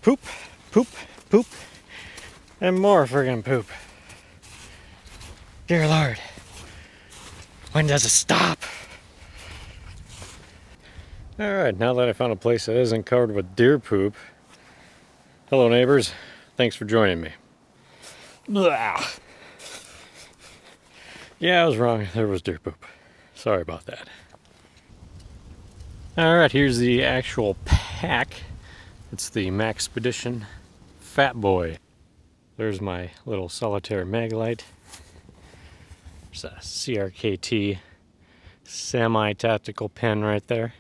poop, poop, poop, and more friggin' poop. Dear Lord, when does it stop? Alright, now that I found a place that isn't covered with deer poop. Hello neighbors, thanks for joining me. Blah. Yeah, I was wrong, there was deer poop. Sorry about that. Alright, here's the actual pack. It's the Maxpedition Fat Boy. There's my little solitaire mag light. There's a CRKT semi-tactical pen right there.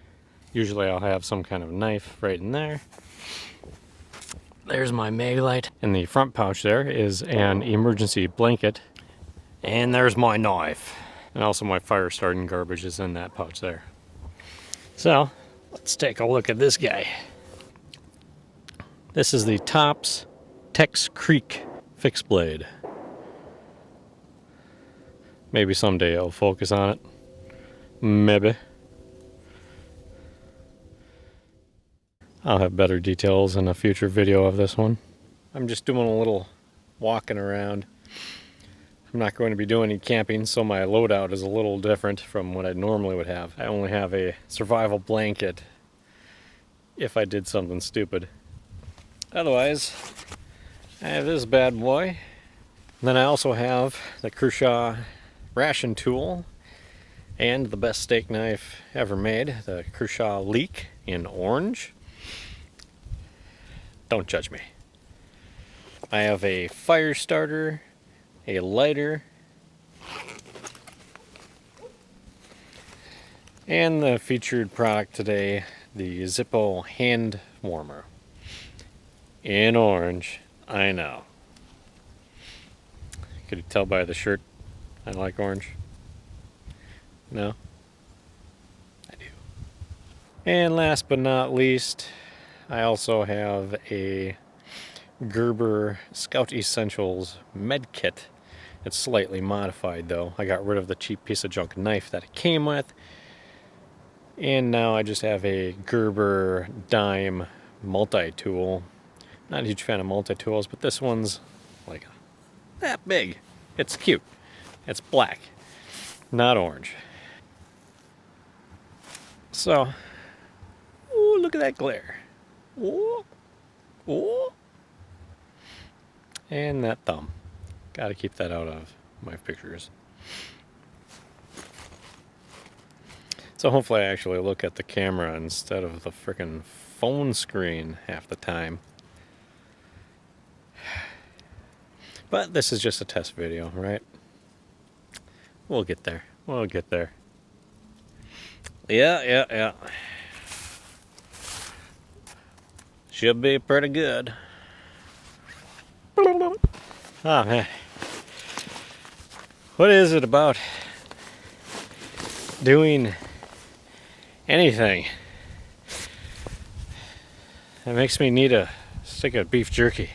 Usually I'll have some kind of knife right in there. There's my mag light. In the front pouch there is an emergency blanket. And there's my knife. And also my fire starting garbage is in that pouch there. So, let's take a look at this guy. This is the Tops Tex Creek fixed blade. Maybe someday I'll focus on it. Maybe. I'll have better details in a future video of this one. I'm just doing a little walking around. I'm not going to be doing any camping, so my loadout is a little different from what I normally would have. I only have a survival blanket if I did something stupid. Otherwise, I have this bad boy. And then I also have the Kershaw ration tool and the best steak knife ever made, the Kershaw Leek in orange. Don't judge me. I have a fire starter, a lighter, and the featured product today, the Zippo hand warmer. In orange, I know. Could you tell by the shirt I like orange? No? I do. And last but not least, I also have a Gerber Scout Essentials med kit. It's slightly modified though. I got rid of the cheap piece of junk knife that it came with. And now I just have a Gerber dime multi-tool. Not a huge fan of multi-tools, but this one's like that big. It's cute. It's black, not orange. So, ooh, look at that glare. Ooh, ooh. And that thumb. Gotta keep that out of my pictures. So hopefully I actually look at the camera instead of the frickin' phone screen half the time. But this is just a test video, right? We'll get there. We'll get there. Yeah. Should be pretty good. Oh man. What is it about doing anything that makes me need a stick of beef jerky?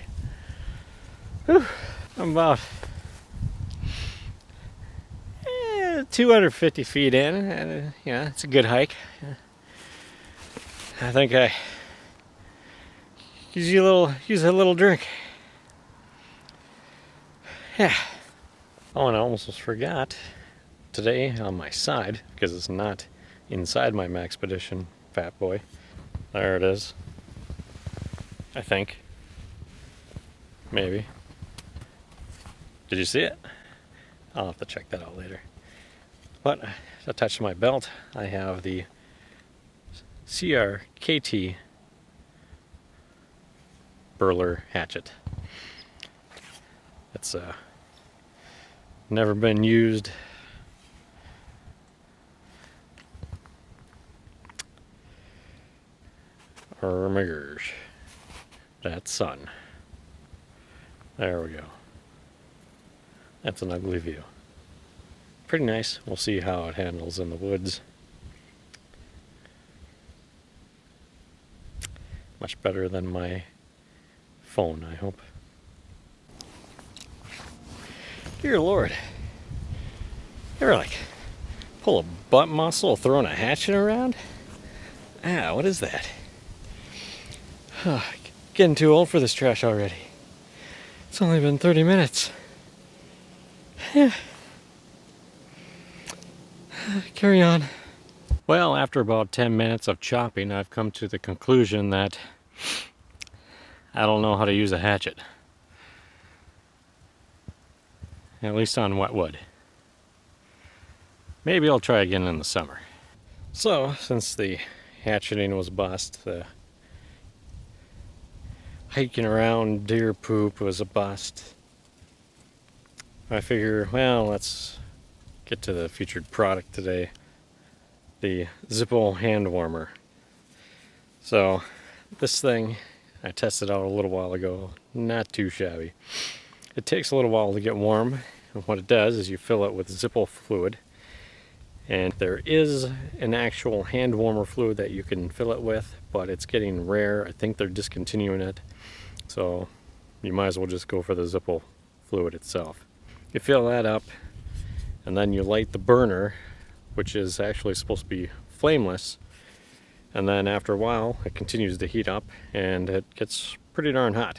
Whew. I'm about 250 feet in, and yeah, it's a good hike. I think I use a little drink. Yeah. Oh, and I almost forgot today on my side, because it's not inside my Maxpedition Fat Boy. There it is. I think. Maybe. Did you see it? I'll have to check that out later. But attached to my belt, I have the CRKT burler hatchet. It's never been used. Oh my gosh. That sun. There we go. That's an ugly view. Pretty nice. We'll see how it handles in the woods. Much better than my phone, I hope. Dear Lord. You ever like pull a butt muscle throwing a hatchet around? Ah, what is that? Getting too old for this trash already. It's only been 30 minutes. Carry on. Well, after about 10 minutes of chopping, I've come to the conclusion that I don't know how to use a hatchet. At least on wet wood. Maybe I'll try again in the summer. So, since the hatcheting was bust, the hiking around deer poop was a bust, I figure, well, let's get to the featured product today, the Zippo hand warmer. So, this thing I tested out a little while ago, not too shabby. It takes a little while to get warm, and what it does is you fill it with Zippo fluid, and there is an actual hand warmer fluid that you can fill it with, but it's getting rare. I think they're discontinuing it, so you might as well just go for the Zippo fluid itself. You fill that up, and then you light the burner, which is actually supposed to be flameless, and then after a while it continues to heat up and it gets pretty darn hot.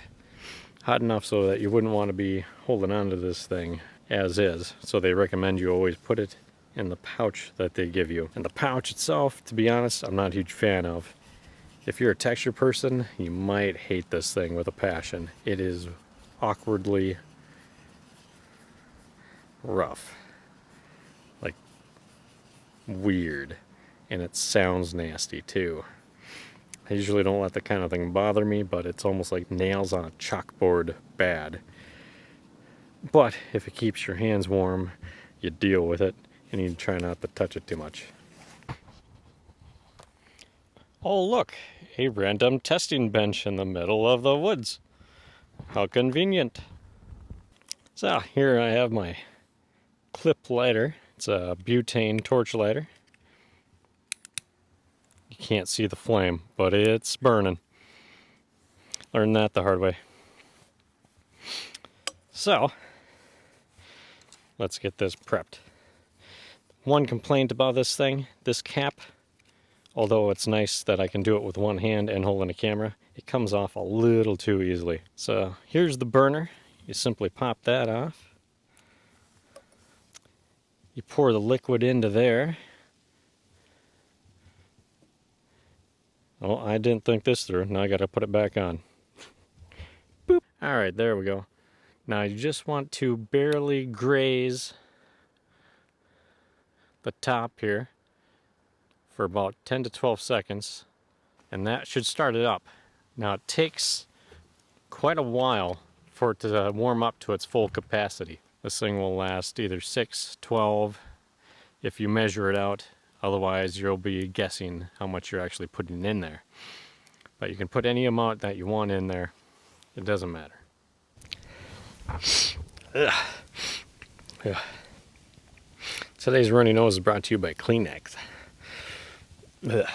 Hot enough so that you wouldn't want to be holding on to this thing as is, so they recommend you always put it in the pouch that they give you. And the pouch itself, to be honest, I'm not a huge fan of. If you're a texture person, you might hate this thing with a passion. It is awkwardly rough, like weird, and it sounds nasty too. I usually don't let that kind of thing bother me, but it's almost like nails on a chalkboard bad. But if it keeps your hands warm, you deal with it, and you try not to touch it too much. Oh look, a random testing bench in the middle of the woods. How convenient. So here I have my clip lighter. It's a butane torch lighter. You can't see the flame, but it's burning. Learned that the hard way. So, let's get this prepped. One complaint about this thing, this cap, although it's nice that I can do it with one hand and holding a camera, it comes off a little too easily. So here's the burner. You simply pop that off. You pour the liquid into there. Oh, I didn't think this through. Now I gotta put it back on. Boop. Alright, there we go. Now you just want to barely graze the top here for about 10 to 12 seconds, and that should start it up. Now it takes quite a while for it to warm up to its full capacity. This thing will last either 6, 12, if you measure it out. Otherwise, you'll be guessing how much you're actually putting in there. But you can put any amount that you want in there. It doesn't matter. Ugh. Ugh. Today's runny nose is brought to you by Kleenex. Ugh.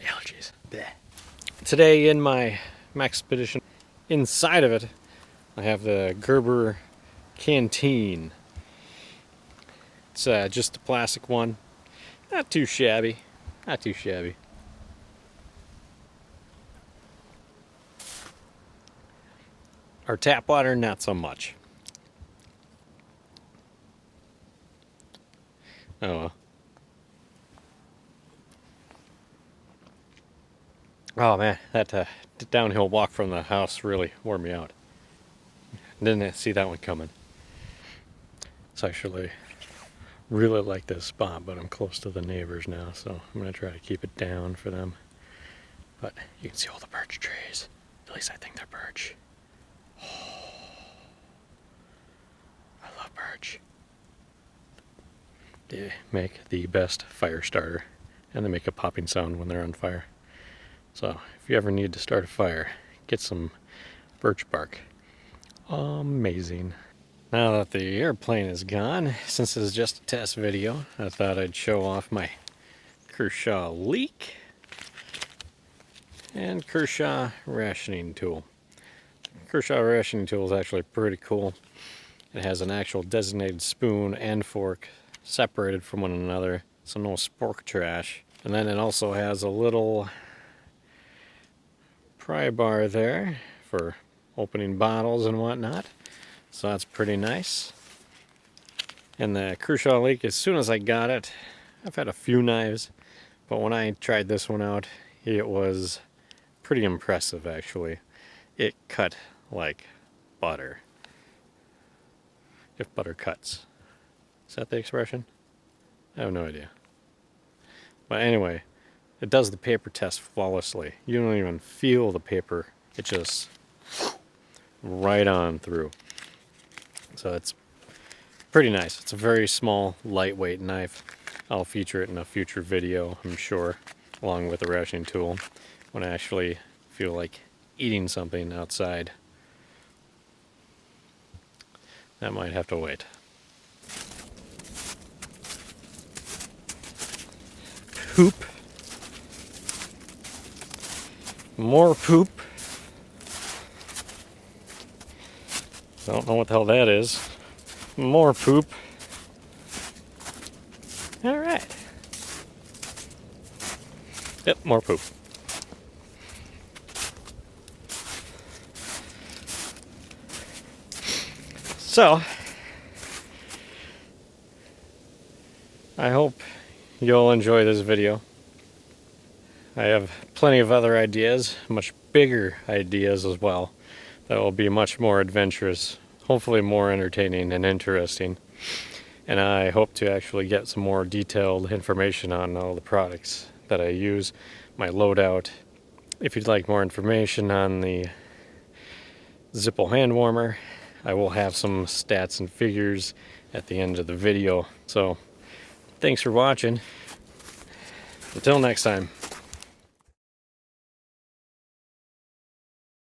Allergies. Blech. Today in my Maxpedition, inside of it, I have the Gerber canteen. It's just a plastic one. Not too shabby. Not too shabby. Our tap water, not so much. Oh well. Oh man, that downhill walk from the house really wore me out. Didn't see that one coming. It's actually really like this spot, but I'm close to the neighbors now, so I'm gonna try to keep it down for them. But you can see all the birch trees. At least I think they're birch. Oh, I love birch. They make the best fire starter, and they make a popping sound when they're on fire. So if you ever need to start a fire, get some birch bark. Amazing. Now that the airplane is gone, since it is just a test video, I thought I'd show off my Kershaw leak and Kershaw rationing tool. Kershaw rationing tool is actually pretty cool. It has an actual designated spoon and fork separated from one another, so no spork trash. And then it also has a little pry bar there for opening bottles and whatnot. So that's pretty nice. And the crucial leak, as soon as I got it, I've had a few knives, but when I tried this one out, it was pretty impressive actually. It cut like butter. If butter cuts. Is that the expression? I have no idea. But anyway, it does the paper test flawlessly. You don't even feel the paper. It just right on through. So it's pretty nice. It's a very small, lightweight knife. I'll feature it in a future video, I'm sure, along with the rationing tool, when I actually feel like eating something outside. That might have to wait. Poop. More poop. I don't know what the hell that is. More poop. Alright. Yep, more poop. So, I hope you'll enjoy this video. I have plenty of other ideas, much bigger ideas as well, that will be much more adventurous, hopefully more entertaining and interesting. And I hope to actually get some more detailed information on all the products that I use, my loadout. If you'd like more information on the Zippo hand warmer, I will have some stats and figures at the end of the video. So, thanks for watching. Until next time.